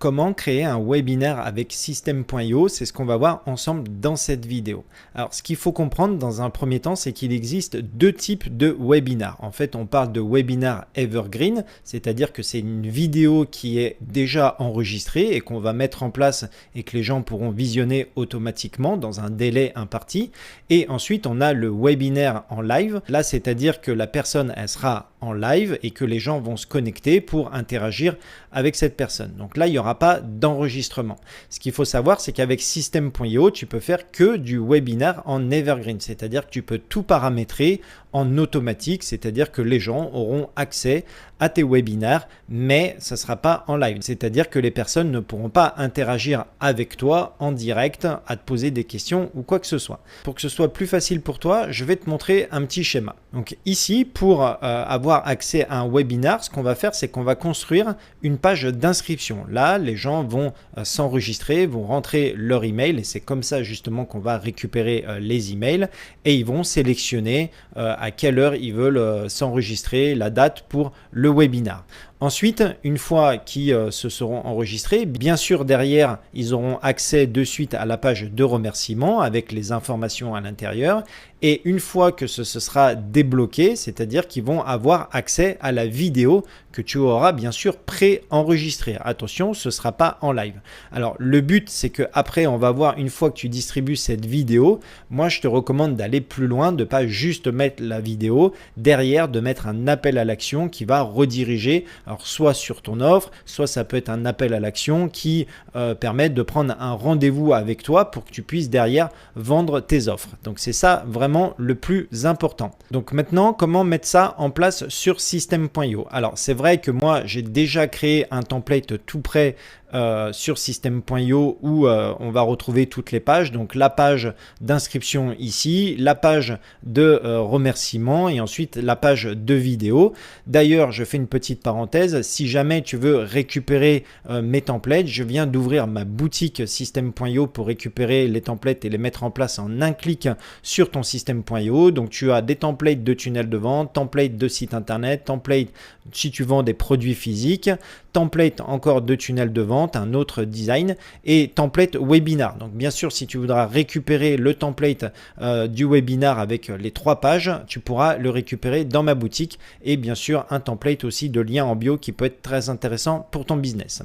Comment créer un webinaire avec System.io? C'est ce qu'on va voir ensemble dans cette vidéo. Alors, ce qu'il faut comprendre dans un premier temps, c'est qu'il existe deux types de webinaires. En fait, on parle de webinar evergreen, c'est-à-dire que c'est une vidéo qui est déjà enregistrée et qu'on va mettre en place et que les gens pourront visionner automatiquement dans un délai imparti. Et ensuite, on a le webinaire en live. Là, c'est-à-dire que la personne, elle sera en live et que les gens vont se connecter pour interagir avec cette personne. Donc là, il n'y aura pas d'enregistrement. Ce qu'il faut savoir, c'est qu'avec System.io, tu peux faire que du webinaire en evergreen, c'est-à-dire que tu peux tout paramétrer en automatique, c'est-à-dire que les gens auront accès à tes webinaires, mais ça ne sera pas en live. C'est-à-dire que les personnes ne pourront pas interagir avec toi en direct, à te poser des questions ou quoi que ce soit. Pour que ce soit plus facile pour toi, je vais te montrer un petit schéma. Donc ici, pour avoir accès à un webinaire, ce qu'on va faire, c'est qu'on va construire une page d'inscription. Là, les gens vont s'enregistrer, vont rentrer leur email et c'est comme ça justement qu'on va récupérer les emails et ils vont sélectionner à quelle heure ils veulent s'enregistrer, la date pour le webinaire. Ensuite, une fois qu'ils se seront enregistrés, bien sûr derrière, ils auront accès de suite à la page de remerciement avec les informations à l'intérieur. Et une fois que ce sera débloqué, c'est-à-dire qu'ils vont avoir accès à la vidéo que tu auras bien sûr pré-enregistrée. Attention, ce ne sera pas en live. Alors le but, c'est qu'après, on va voir une fois que tu distribues cette vidéo, moi je te recommande d'aller plus loin, de ne pas juste mettre la vidéo, derrière de mettre un appel à l'action qui va rediriger, alors soit sur ton offre, soit ça peut être un appel à l'action qui permet de prendre un rendez-vous avec toi pour que tu puisses derrière vendre tes offres. Donc c'est ça vraiment le plus important. Donc maintenant, comment mettre ça en place sur System.io? Alors c'est vrai que moi j'ai déjà créé un template tout prêt sur System.io où on va retrouver toutes les pages. Donc la page d'inscription ici, la page de remerciement et ensuite la page de vidéo. D'ailleurs, je fais une petite parenthèse. Si jamais tu veux récupérer mes templates, je viens d'ouvrir ma boutique System.io pour récupérer les templates et les mettre en place en un clic sur ton System.io. Donc tu as des templates de tunnel de vente, templates de site internet, templates si tu vends des produits physiques, template encore de tunnel de vente, un autre design et template webinar. Donc bien sûr, si tu voudras récupérer le template du webinar avec les 3 pages, tu pourras le récupérer dans ma boutique et bien sûr un template aussi de lien en bio qui peut être très intéressant pour ton business.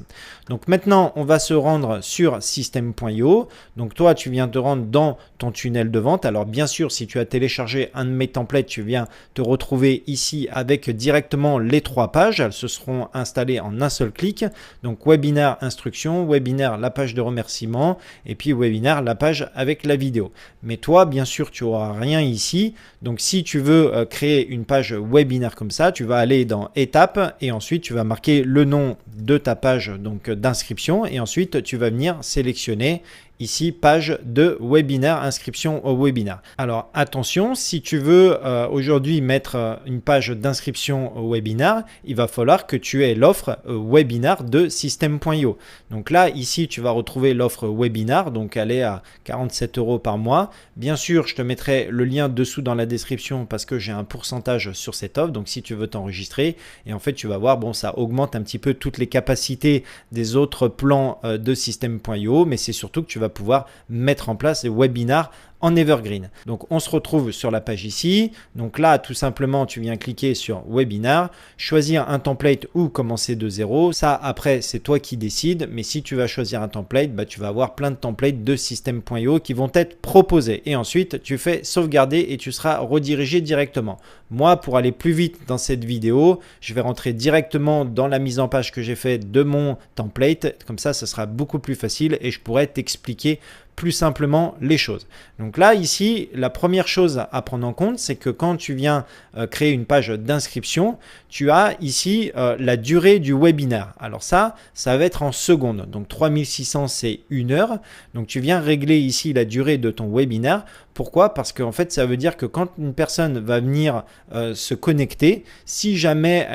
Donc maintenant, on va se rendre sur System.io. Donc toi, tu viens te rendre dans ton tunnel de vente. Alors bien sûr, si tu as téléchargé un de mes templates, tu viens te retrouver ici avec directement les 3 pages. Elles se seront installées en un seul clic. Donc webinaire instruction, webinaire la page de remerciement et puis webinaire la page avec la vidéo. Mais toi, bien sûr, tu n'auras rien ici. Donc si tu veux créer une page webinaire comme ça, tu vas aller dans étapes et ensuite tu vas marquer le nom de ta page donc d'inscription et ensuite tu vas venir sélectionner ici page de webinaire, inscription au webinaire. Alors attention, si tu veux aujourd'hui mettre une page d'inscription au webinaire, il va falloir que tu aies l'offre webinaire de System.io. Donc là, ici, tu vas retrouver l'offre webinaire, donc elle est à 47 € par mois. Bien sûr, je te mettrai le lien dessous dans la description parce que j'ai un pourcentage sur cette offre. Donc si tu veux t'enregistrer, et en fait, tu vas voir, bon, ça augmente un petit peu toutes les capacités des autres plans de System.io, mais c'est surtout que tu vas pouvoir mettre en place des webinars en evergreen. Donc on se retrouve sur la page ici. Donc là, tout simplement, tu viens cliquer sur webinar, choisir un template ou commencer de zéro. Ça, après, c'est toi qui décides. Mais si tu vas choisir un template, bah, tu vas avoir plein de templates de System.io qui vont être proposés. Et ensuite, tu fais sauvegarder et tu seras redirigé directement. Moi, pour aller plus vite dans cette vidéo, je vais rentrer directement dans la mise en page que j'ai fait de mon template. Comme ça sera beaucoup plus facile et je pourrais t'expliquer plus simplement les choses. Donc là, ici, la première chose à prendre en compte, c'est que quand tu viens créer une page d'inscription, tu as ici la durée du webinaire. Alors ça va être en secondes. Donc 3600, c'est 1 heure. Donc tu viens régler ici la durée de ton webinaire. Pourquoi? Parce qu'en fait, ça veut dire que quand une personne va venir se connecter, si jamais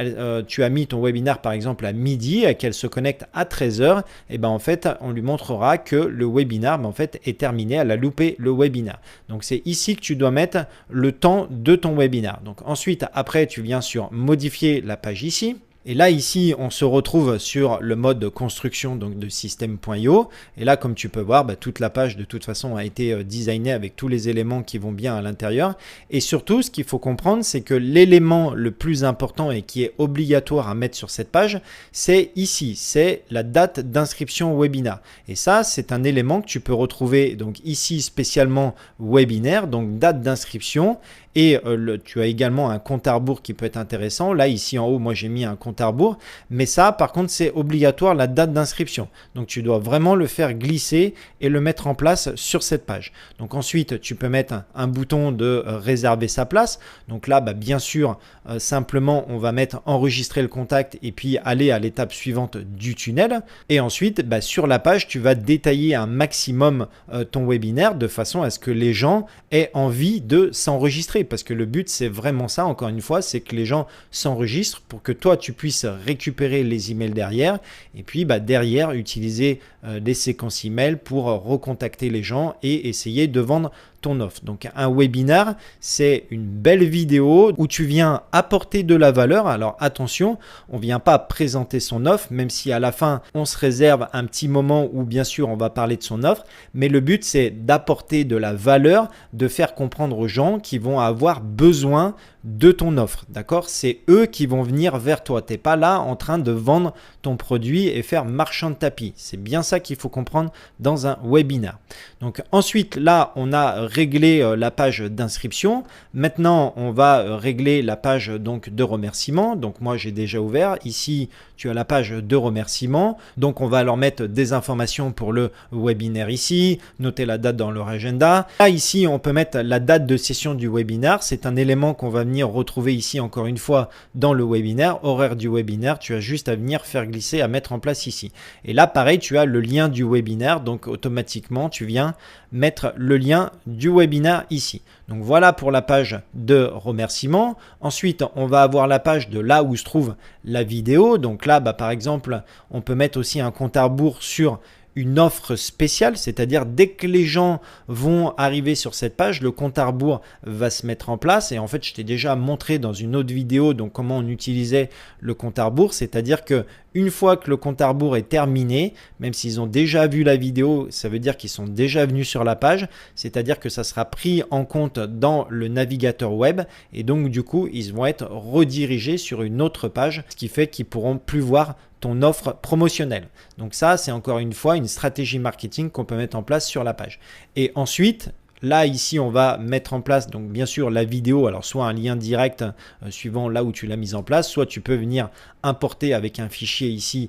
tu as mis ton webinaire par exemple à midi et qu'elle se connecte à 13 h, et ben en fait, on lui montrera que le webinaire en fait est terminé, elle a loupé le webinaire. Donc c'est ici que tu dois mettre le temps de ton webinaire. Donc ensuite, après, tu viens sur modifier la page ici. Et là, ici, on se retrouve sur le mode construction donc de système.io. Et là, comme tu peux voir, toute la page de toute façon a été designée avec tous les éléments qui vont bien à l'intérieur. Et surtout, ce qu'il faut comprendre, c'est que l'élément le plus important et qui est obligatoire à mettre sur cette page, c'est ici, c'est la date d'inscription au webinaire. Et ça, c'est un élément que tu peux retrouver donc ici spécialement webinaire, donc date d'inscription. Et tu as également un compte à rebours qui peut être intéressant. Là, ici en haut, moi j'ai mis un compte à rebours. Mais ça, par contre, c'est obligatoire la date d'inscription. Donc, tu dois vraiment le faire glisser et le mettre en place sur cette page. Donc, ensuite, tu peux mettre un bouton de réserver sa place. Donc là, bien sûr, simplement, on va mettre enregistrer le contact et puis aller à l'étape suivante du tunnel. Et ensuite, sur la page, tu vas détailler un maximum ton webinaire de façon à ce que les gens aient envie de s'enregistrer. Parce que le but, c'est vraiment ça, encore une fois, c'est que les gens s'enregistrent pour que toi, tu puisses récupérer les emails derrière et puis derrière, utiliser des séquences emails pour recontacter les gens et essayer de vendre ton offre. Donc un webinaire, c'est une belle vidéo où tu viens apporter de la valeur. Alors attention, on ne vient pas présenter son offre, même si à la fin, on se réserve un petit moment où bien sûr, on va parler de son offre. Mais le but, c'est d'apporter de la valeur, de faire comprendre aux gens qui vont avoir besoin de ton offre. D'accord? C'est eux qui vont venir vers toi. Tu n'es pas là en train de vendre ton produit et faire marchand de tapis. C'est bien ça qu'il faut comprendre dans un webinaire. Donc ensuite, là, on a réglé la page d'inscription. Maintenant, on va régler la page donc de remerciement. Donc moi, j'ai déjà ouvert. Ici, tu as la page de remerciement. Donc on va leur mettre des informations pour le webinaire ici, noter la date dans leur agenda. Là, ici, on peut mettre la date de session du webinaire. C'est un élément qu'on va venir retrouver ici encore une fois dans le webinaire. Horaire du webinaire, tu as juste à venir faire glisser, à mettre en place ici. Et là, pareil, tu as le lien du webinaire. Donc automatiquement, tu viens mettre le lien du webinaire ici. Donc voilà pour la page de remerciement. Ensuite, on va avoir la page de là où se trouve la vidéo. Donc là, par exemple, on peut mettre aussi un compte à rebours sur une offre spéciale, c'est-à-dire dès que les gens vont arriver sur cette page, le compte à rebours va se mettre en place. Et en fait, je t'ai déjà montré dans une autre vidéo donc comment on utilisait le compte à rebours, c'est-à-dire que une fois que le compte à rebours est terminé, même s'ils ont déjà vu la vidéo, ça veut dire qu'ils sont déjà venus sur la page, c'est-à-dire que ça sera pris en compte dans le navigateur web et donc du coup, ils vont être redirigés sur une autre page, ce qui fait qu'ils pourront plus voir ton offre promotionnelle. Donc ça, c'est encore une fois une stratégie marketing qu'on peut mettre en place sur la page. Et ensuite, là, ici, on va mettre en place, donc bien sûr, la vidéo, alors soit un lien direct suivant là où tu l'as mise en place, soit tu peux venir importer avec un fichier ici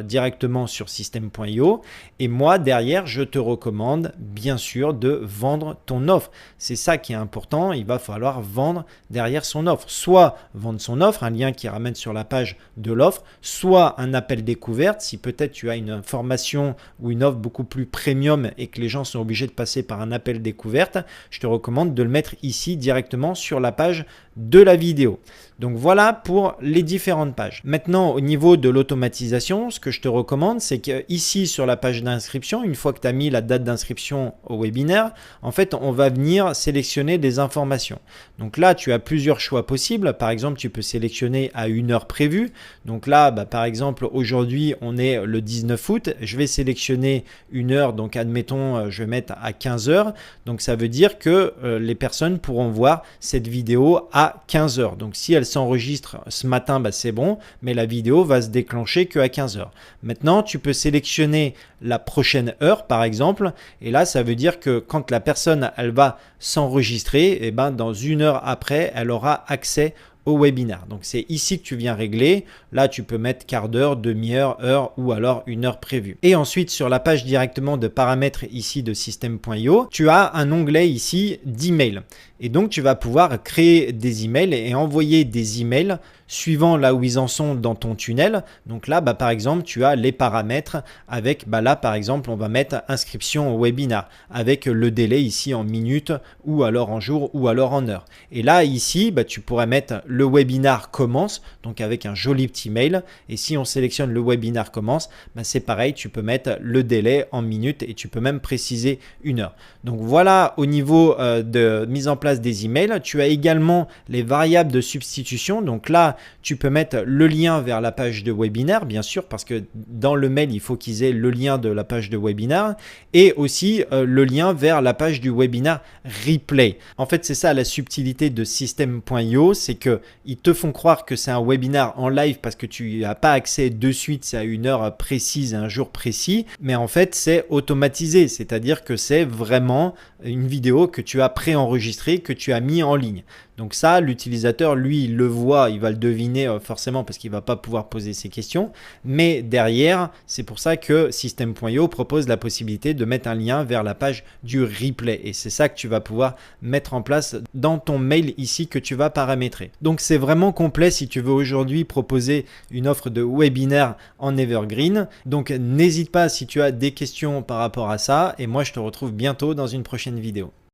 directement sur système.io. Et moi, derrière, je te recommande bien sûr de vendre ton offre. C'est ça qui est important. Il va falloir vendre derrière son offre. Soit vendre son offre, un lien qui ramène sur la page de l'offre, soit un appel découverte. Si peut-être tu as une formation ou une offre beaucoup plus premium et que les gens sont obligés de passer par un appel découverte, je te recommande de le mettre ici directement sur la page de la vidéo. Donc voilà pour les différentes pages. Maintenant, au niveau de l'automatisation, ce que je te recommande, c'est qu'ici sur la page d'inscription, une fois que tu as mis la date d'inscription au webinaire, en fait, on va venir sélectionner des informations. Donc là, tu as plusieurs choix possibles. Par exemple, tu peux sélectionner à une heure prévue. Donc là, par exemple, aujourd'hui, on est le 19 août. Je vais sélectionner une heure. Donc admettons, je vais mettre à 15 heures. Donc ça veut dire que les personnes pourront voir cette vidéo à 15 heures. Donc si elle s'enregistre ce matin, c'est bon, mais la vidéo va se déclencher qu'à 15 heures. Maintenant, tu peux sélectionner la prochaine heure, par exemple, et là, ça veut dire que quand la personne, elle va s'enregistrer, et dans une heure après, elle aura accès au webinaire. Donc c'est ici que tu viens régler. Là, tu peux mettre quart d'heure, demi-heure, heure ou alors une heure prévue. Et ensuite, sur la page directement de paramètres ici de système.io, tu as un onglet ici d'email. Et donc, tu vas pouvoir créer des emails et envoyer des emails suivant là où ils en sont dans ton tunnel. Donc là, par exemple, tu as les paramètres avec, là, par exemple, on va mettre inscription au webinaire avec le délai ici en minutes ou alors en jours ou alors en heures. Et là, ici, tu pourrais mettre le webinar commence, donc avec un joli petit mail. Et si on sélectionne le webinar commence, ben c'est pareil, tu peux mettre le délai en minutes et tu peux même préciser une heure. Donc voilà au niveau de mise en place des emails. Tu as également les variables de substitution. Donc là, tu peux mettre le lien vers la page de webinaire, bien sûr, parce que dans le mail, il faut qu'ils aient le lien de la page de webinaire et aussi le lien vers la page du webinaire replay. En fait, c'est ça la subtilité de System.io, c'est qu'ils te font croire que c'est un webinaire en live parce que tu n'as pas accès de suite, c'est à une heure précise, un jour précis, mais en fait, c'est automatisé, c'est-à-dire que c'est vraiment une vidéo que tu as préenregistrée, que tu as mis en ligne. Donc ça, l'utilisateur, lui, il le voit, il va le deviner forcément parce qu'il ne va pas pouvoir poser ses questions. Mais derrière, c'est pour ça que System.io propose la possibilité de mettre un lien vers la page du replay. Et c'est ça que tu vas pouvoir mettre en place dans ton mail ici que tu vas paramétrer. Donc c'est vraiment complet si tu veux aujourd'hui proposer une offre de webinaire en Evergreen. Donc n'hésite pas si tu as des questions par rapport à ça. Et moi, je te retrouve bientôt dans une prochaine vidéo.